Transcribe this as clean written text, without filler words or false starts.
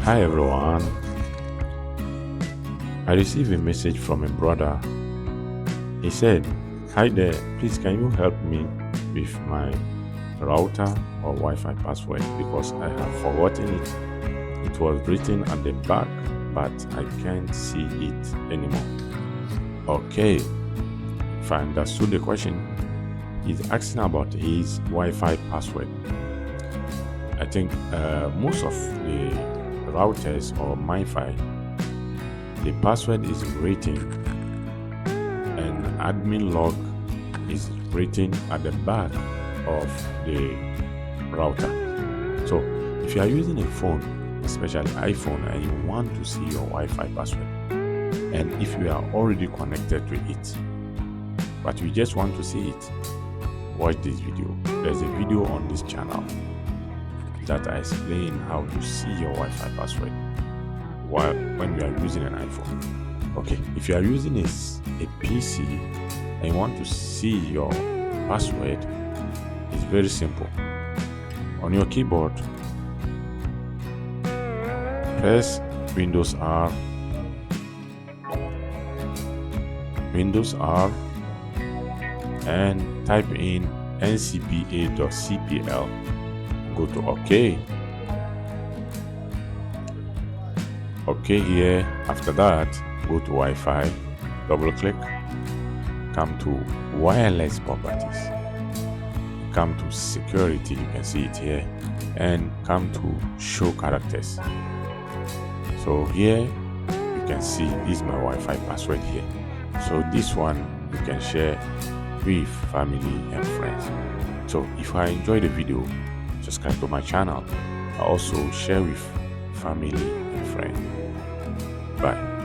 Hi everyone. I received a message from a brother. He said, "Hi there, please can you help me with my router or Wi-Fi password because I have forgotten it. It was written at the back, but I can't see it anymore." Okay, if I understood the question, he's asking about his Wi-Fi password. I think most of the routers or MiFi, the password is written and admin log is written at the back of the router. So if you are using a phone, especially iPhone, and you want to see your Wi-Fi password, and if you are already connected to it, but you just want to see it, watch this video. There's a video on this channel that I explain how to see your Wi-Fi password when you are using an iPhone. Okay, if you are using a PC and you want to see your password, it's very simple. On your keyboard, press Windows R, and type in ncpa.cpl. Go to OK. OK here. After that, go to Wi-Fi, double click, come to wireless properties, come to security, you can see it here, and come to show characters. So here you can see this is my Wi-Fi password here. So this one you can share with family and friends. So if I enjoy the video, subscribe to my channel. I also share with family and friends. Bye.